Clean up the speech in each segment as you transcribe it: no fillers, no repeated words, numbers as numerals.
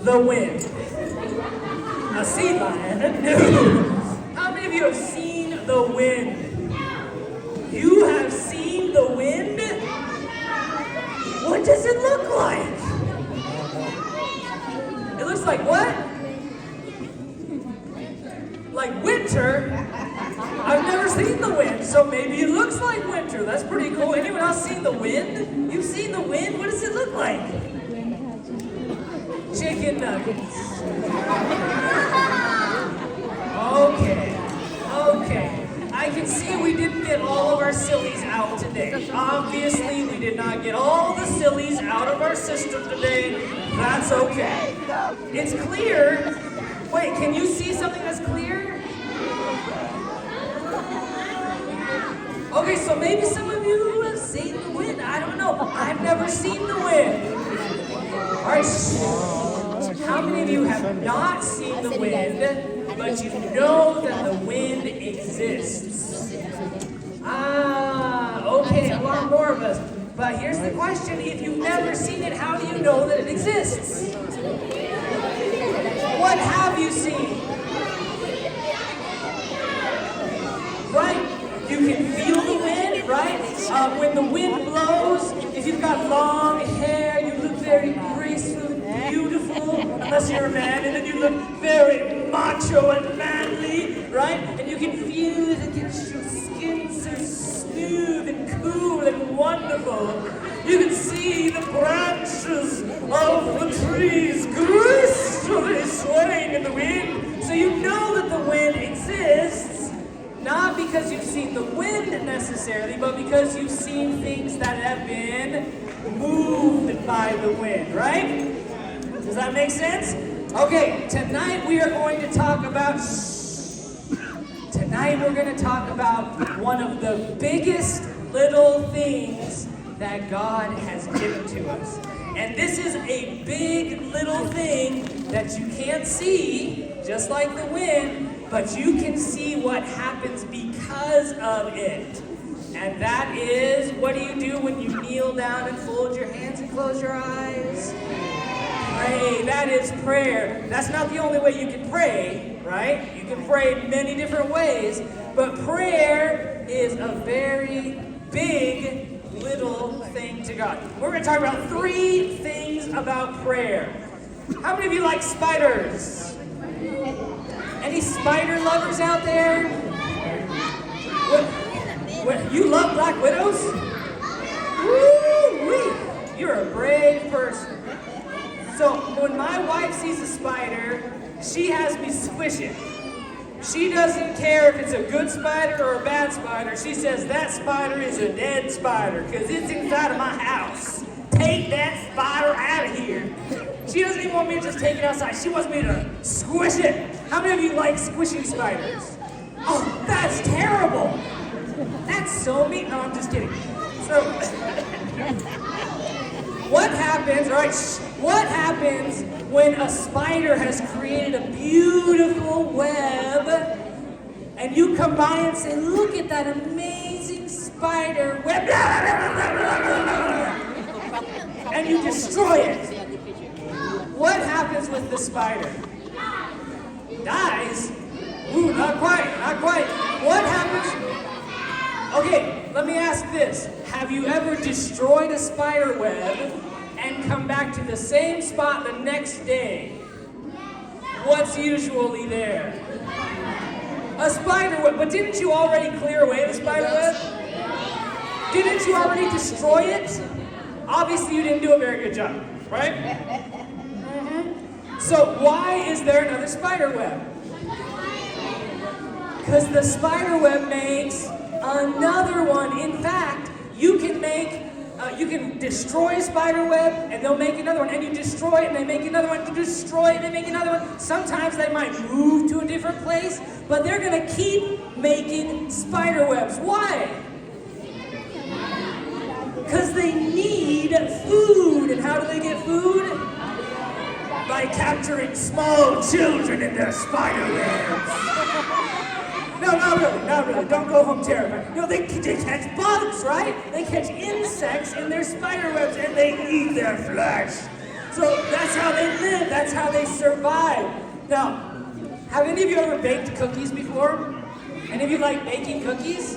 the wind? A sea lion? No. How many of you have seen the wind? You have seen the wind? What does it look like? It looks like what? Like winter? I've never seen the wind, so maybe it looks like winter. That's pretty cool. Anyone else seen the wind? You've seen the wind? What does it look like? Chicken nuggets. Okay. I can see we didn't get all of our sillies out today. Obviously, we did not get all the sillies out of our system today. That's okay. It's clear. Wait, can you see something that's clear? Okay, so maybe some of you have seen the wind. I don't know. I've never seen the wind. All right. How many of you have not seen the wind, but you know that the wind exists? Okay, a lot more of us. But here's the question. If you've never seen it, how do you know that it exists? What have you seen? Right? You can feel the wind, right? When the wind blows, if you've got long hair, you look very graceful and beautiful, unless you're a man, and then you look very macho and manly, right? And you can feel it against your skin, so smooth and cool and wonderful. You can see the branches of the trees gracefully swaying in the wind, so you know that the wind exists. Not because you've seen the wind necessarily, but because you've seen things that have been moved by the wind, right? Does that make sense? Okay, tonight we're going to talk about one of the biggest little things that God has given to us. And this is a big little thing that you can't see, just like the wind, but you can see what happens because of it. And that is, what do you do when you kneel down and fold your hands and close your eyes? Pray. That is prayer. That's not the only way you can pray, right? You can pray many different ways, but prayer is a very big little thing to God. We're going to talk about 3 things about prayer. How many of you like spiders? Any spider lovers out there? What, you love black widows? Woo-wee! You're a brave person. So when my wife sees a spider, she has me squish it. She doesn't care if it's a good spider or a bad spider. She says that spider is a dead spider because it's inside of my house. Take that spider out of here. She doesn't even want me to just take it outside. She wants me to squish it. How many of you like squishing spiders? Oh, that's terrible. That's so mean. No, I'm just kidding. So, what happens when a spider has created a beautiful web and you come by and say, look at that amazing spider web, and you destroy it? What happens with the spider? Dies? Ooh, not quite. What happens? Okay, let me ask this. Have you ever destroyed a spider web and come back to the same spot the next day? What's usually there? A spider web. But didn't you already clear away the spider web? Didn't you already destroy it? Obviously you didn't do a very good job, right? Mm-hmm. So why is there another spider web? Because the spider web makes another one. In fact, you can destroy a spider web and they'll make another one, and you destroy it and they make another one, you destroy it and they make another one. Sometimes they might move to a different place, but they're gonna keep making spider webs. Why? Because they need food. And how do they get food? By capturing small children in their spider webs. No, not really. Don't go home terrified. No, they catch bugs, right? They catch insects in their spider webs and they eat their flesh. So that's how they live. That's how they survive. Now, have any of you ever baked cookies before? Any of you like baking cookies?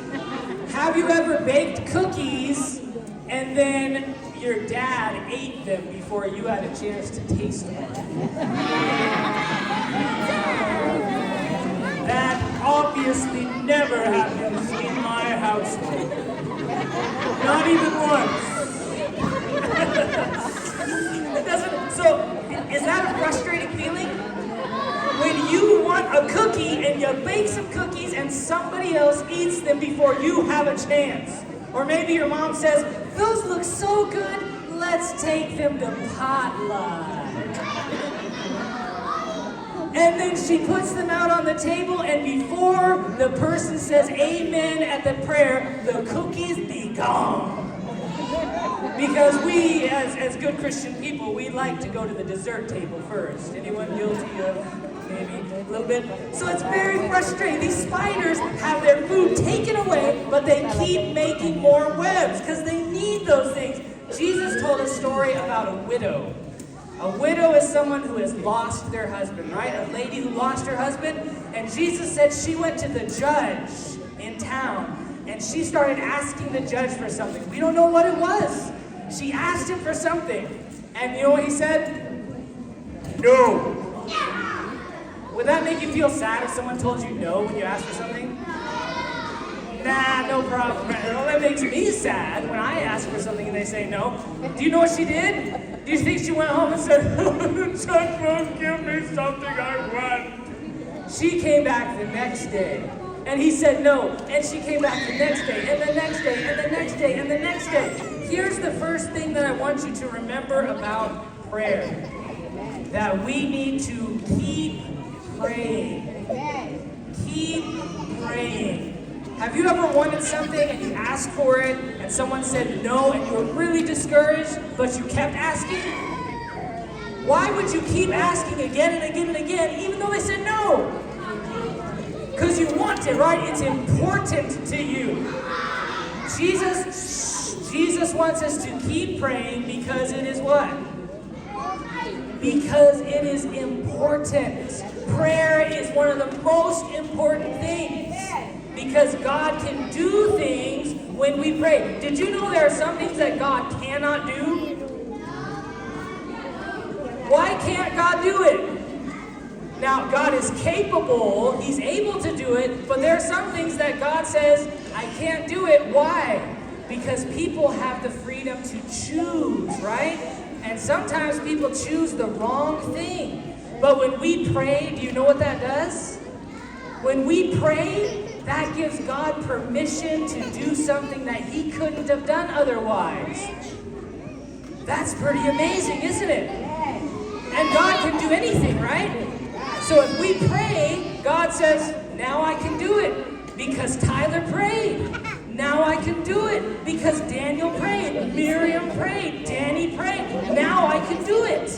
Have you ever baked cookies and then your dad ate them before you had a chance to taste them? That obviously never happens in my household. Not even once. It doesn't, so is that a frustrating feeling? When you want a cookie and you bake some cookies and somebody else eats them before you have a chance. Or maybe your mom says, those look so good, let's take them to potluck. And then she puts them out on the table, and before the person says amen at the prayer, the cookies be gone. Because we, as good Christian people, we like to go to the dessert table first. Anyone guilty of maybe a little bit? So it's very frustrating. These spiders have their food taken away, but they keep making more webs because they need those things. Jesus told a story about a widow. A widow is someone who has lost their husband, right? A lady who lost her husband. And Jesus said she went to the judge in town and she started asking the judge for something. We don't know what it was. She asked him for something. And you know what he said? No. Would that make you feel sad if someone told you no when you asked for something? Nah, no problem. Well, that makes me sad when I ask for something and they say no. Do you know what she did? Do you think she went home and said, the judge won't give me something I want? She came back the next day. And he said no. And she came back the next day, and the next day, and the next day, and the next day. Here's the first thing that I want you to remember about prayer. That we need to keep praying. Keep praying. Have you ever wanted something and you asked for it and someone said no and you were really discouraged, but you kept asking? Why would you keep asking again and again and again even though they said no? Because you want it, right? It's important to you. Jesus wants us to keep praying because it is what? Because it is important. Prayer is one of the most important things. Because God can do things when we pray. Did you know there are some things that God cannot do? Why can't God do it? Now, God is capable, He's able to do it, but there are some things that God says, I can't do it. Why? Because people have the freedom to choose, right? And sometimes people choose the wrong thing. But when we pray, do you know what that does? When we pray, that gives God permission to do something that He couldn't have done otherwise. That's pretty amazing, isn't it? And God can do anything, right? So if we pray, God says, now I can do it. Because Tyler prayed. Now I can do it. Because Daniel prayed. Miriam prayed. Danny prayed. Now I can do it.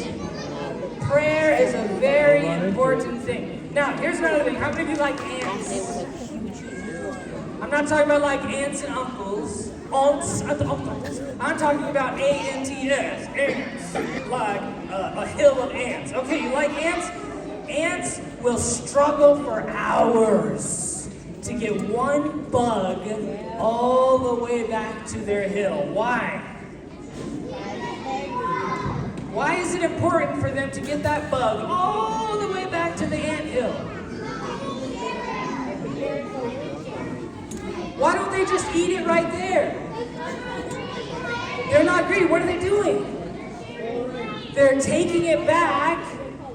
Prayer is a very important thing. Now, here's another thing. How many of you like ants? I'm not talking about like aunts and uncles. Aunts and uncles. I'm talking about A-N-T-S. Ants. Like a hill of ants. Okay, you like ants? Ants will struggle for hours to get one bug all the way back to their hill. Why? Why is it important for them to get that bug all the way back to the anthill? Why don't they just eat it right there? They're not greedy. What are they doing? They're taking it back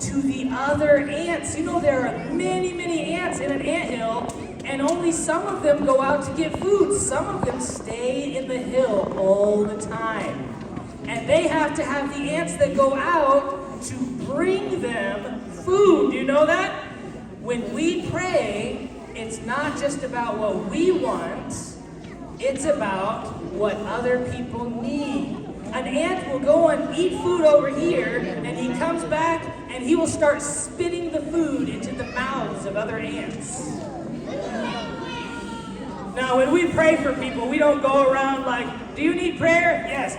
to the other ants. You know, there are many, many ants in an anthill, and only some of them go out to get food. Some of them stay in the hill all the time. And they have to have the ants that go out to bring them food. Do you know that? When we pray, it's not just about what we want, it's about what other people need. An ant will go and eat food over here, and he comes back and he will start spitting the food into the mouths of other ants. Now, when we pray for people, we don't go around like, do you need prayer? Yes.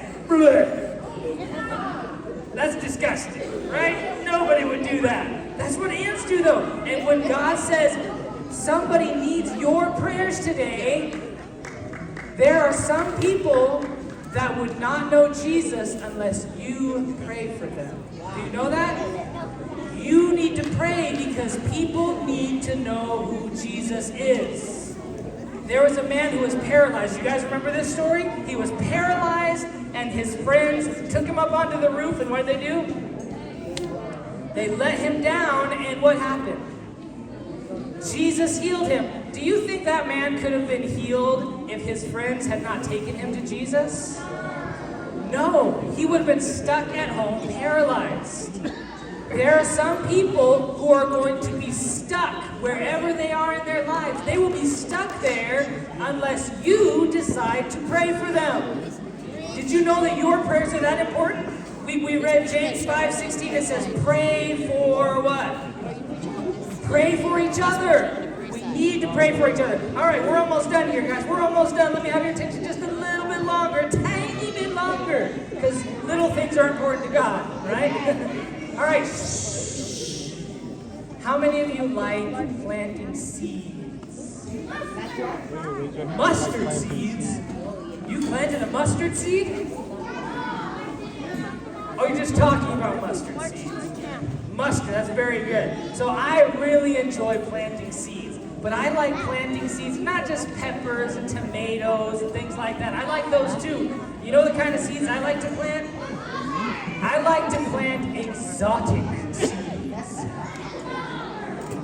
That's disgusting, right? Nobody would do that. That's what ants do, though. And when God says, somebody needs your prayers today, there are some people that would not know Jesus unless you pray for them. Do you know that? You need to pray because people need to know who Jesus is. There was a man who was paralyzed. You guys remember this story? He was paralyzed, and his friends took him up onto the roof, and what did they do? They let him down, and what happened? Jesus healed him. Do you think that man could have been healed if his friends had not taken him to Jesus? No, he would have been stuck at home paralyzed. There are some people who are going to be stuck wherever they are in their lives. They will be stuck there unless you decide to pray for them. Did you know that your prayers are that important? We read James 5:16. It says, pray for what? Pray for each other. We need to pray for each other. All right, we're almost done here, guys. We're almost done. Let me have your attention just a little bit longer, a tiny bit longer, because little things are important to God, right? All right. Shh. How many of you like planting seeds? Mustard seeds? You planted a mustard seed? Oh, you're just talking about mustard seeds. Mustard, that's very good. So I really enjoy planting seeds. But I like planting seeds, not just peppers and tomatoes and things like that. I like those too. You know the kind of seeds I like to plant? I like to plant exotic seeds.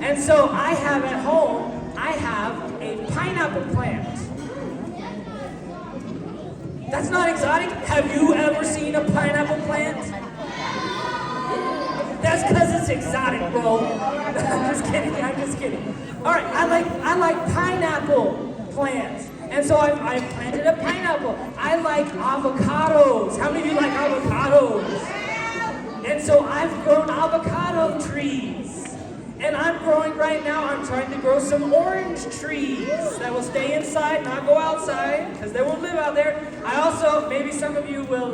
And so I have at home, I have a pineapple plant. That's not exotic. Have you ever seen a pineapple plant? That's because it's exotic, bro. I'm just kidding. All right, I like pineapple plants. And so I planted a pineapple. I like avocados. How many of you like avocados? And so I've grown avocado trees. And I'm growing right now, I'm trying to grow some orange trees that will stay inside, not go outside, because they won't live out there. I also, maybe some of you will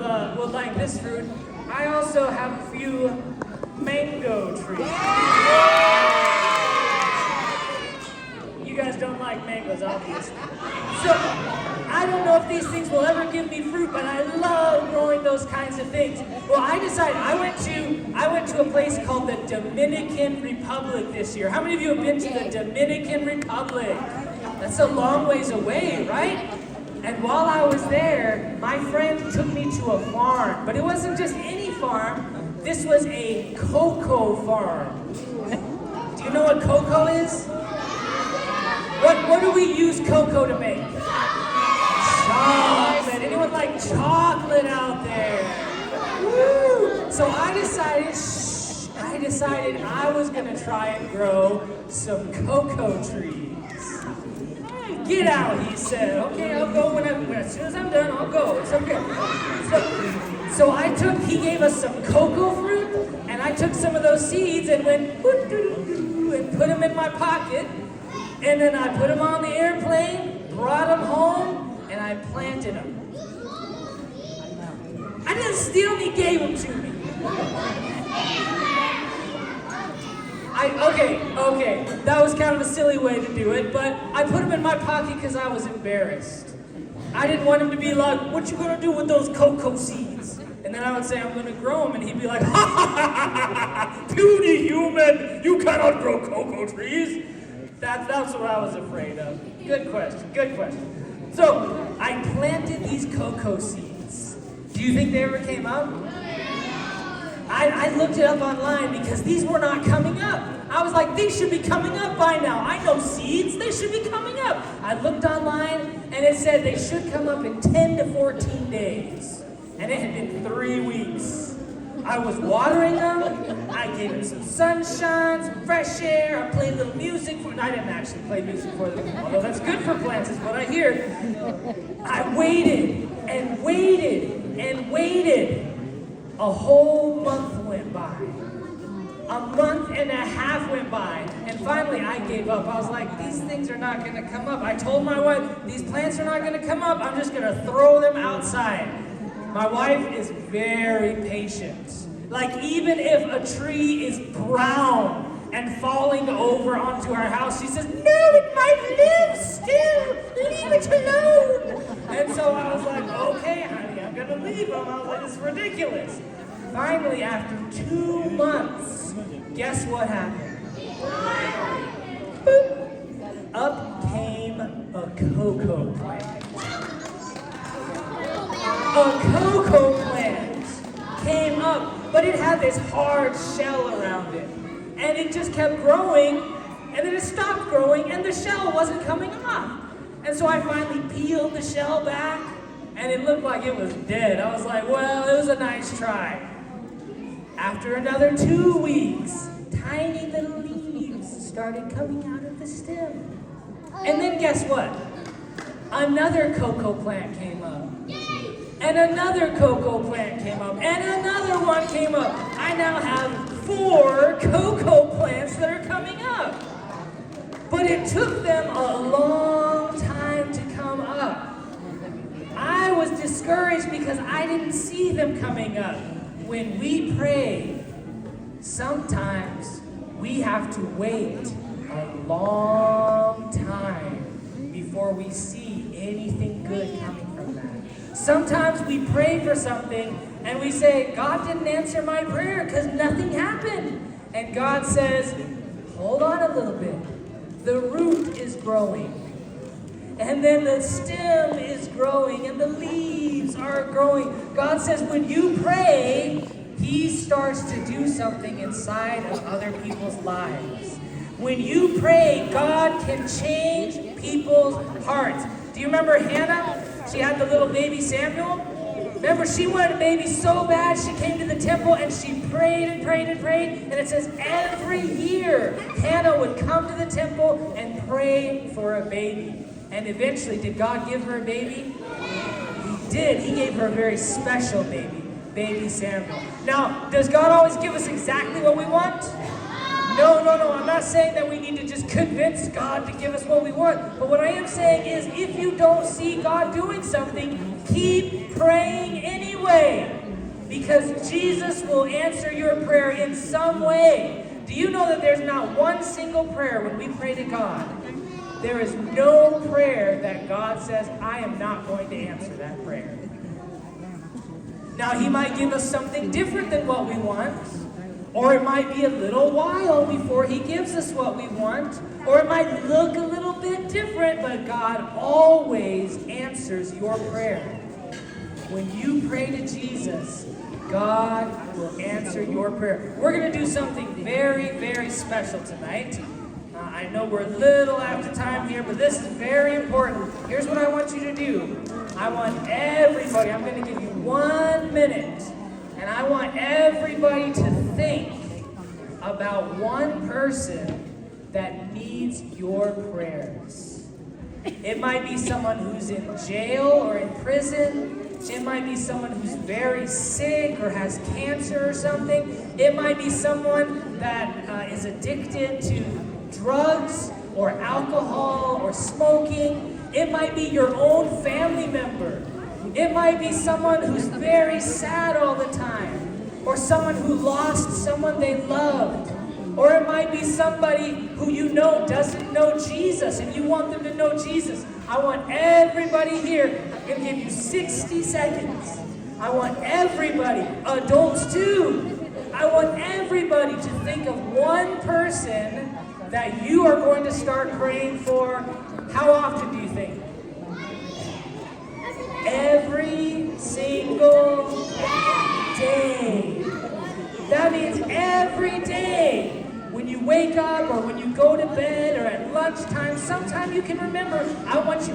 like this fruit, I also have a few mango trees. You guys don't like mangoes, obviously. So, I don't know if these things will ever give me fruit, but I love growing those kinds of things. Well, I decided, I went to a place called the Dominican Republic this year. How many of you have been to the Dominican Republic? That's a long ways away, right? And while I was there, my friend took me to a farm. But it wasn't just any farm. This was a cocoa farm. Do you know what cocoa is? What do we use cocoa to make? Chocolate. Anyone like chocolate out there? Woo! So I decided I was gonna try and grow some cocoa trees. Get out, he said. Okay, I'll go as soon as I'm done, I'll go. It's okay. So he gave us some cocoa fruit, and I took some of those seeds and went and put them in my pocket. And then I put them on the airplane, brought them home, and I planted them. I didn't steal them, he gave them to me. Okay, that was kind of a silly way to do it, but I put them in my pocket because I was embarrassed. I didn't want him to be like, what you gonna do with those cocoa seeds? And then I would say, I'm gonna grow them, and he'd be like, ha ha ha ha, puny human, you cannot grow cocoa trees. That's what I was afraid of. Good question. So, I planted these cocoa seeds. Do you think they ever came up? I looked it up online because these were not coming up. I was like, these should be coming up by now. I know seeds, they should be coming up. I looked online and it said they should come up in 10 to 14 days. And it had been 3 weeks. I was watering them, I gave them some sunshine, some fresh air, I played a little music for them. I didn't actually play music for them, although that's good for plants is what I hear. I waited and waited and waited. A whole month went by. A month and a half went by. And finally I gave up. I was like, these things are not gonna come up. I told my wife, these plants are not gonna come up. I'm just gonna throw them outside. My wife is very patient. Like even if a tree is brown and falling over onto our house, she says, no, it might live still, leave it alone. And so I was like, okay, honey, I'm gonna leave them. I was like, it's ridiculous. Finally, after 2 months, guess what happened? Boop. Up came a cocoa plant. A cocoa plant came up, but it had this hard shell around it. And it just kept growing, and then it stopped growing, and the shell wasn't coming off. And so I finally peeled the shell back, and it looked like it was dead. I was like, well, it was a nice try. After another 2 weeks, tiny little leaves started coming out of the stem. And then guess what? Another cocoa plant came up. And another cocoa plant came up. And another one came up. I now have 4 cocoa plants that are coming up. But it took them a long time to come up. I was discouraged because I didn't see them coming up. When we pray, sometimes we have to wait a long time before we see anything good coming from that. Sometimes we pray for something and we say, God didn't answer my prayer because nothing happened. And God says, hold on a little bit. The root is growing. And then the stem is growing and the leaves are growing. God says when you pray, He starts to do something inside of other people's lives. When you pray, God can change people's hearts. Do you remember Hannah? She had the little baby Samuel. Remember, she wanted a baby so bad, she came to the temple and she prayed and prayed and prayed. And it says every year, Hannah would come to the temple and pray for a baby. And eventually, did God give her a baby? He did. He gave her a very special baby, baby Samuel. Now, does God always give us exactly what we want? No. I'm not saying that we need to just convince God to give us what we want. But what I am saying is, if you don't see God doing something, keep praying anyway. Because Jesus will answer your prayer in some way. Do you know that there's not one single prayer when we pray to God? There is no prayer that God says, I am not going to answer that prayer. Now, He might give us something different than what we want. Or it might be a little while before He gives us what we want. Or it might look a little bit different, but God always answers your prayer. When you pray to Jesus, God will answer your prayer. We're going to do something very, very special tonight. I know we're a little after time here, but this is very important. Here's what I want you to do. I want everybody, I'm going to give you 1 minute, and I want everybody to think about one person that needs your prayers. It might be someone who's in jail or in prison. It might be someone who's very sick or has cancer or something. It might be someone that is addicted to drugs or alcohol or smoking. It might be your own family member. It might be someone who's very sad all the time, or someone who lost someone they loved. Or it might be somebody who you know doesn't know Jesus and you want them to know Jesus. I want everybody here, I'm going to give you 60 seconds. I want everybody, adults too, I want everybody to think of one person that you are going to start praying for. How often do you think? Every single day. That means every day. When you wake up or when you go to bed or at lunchtime, sometime you can remember, I want you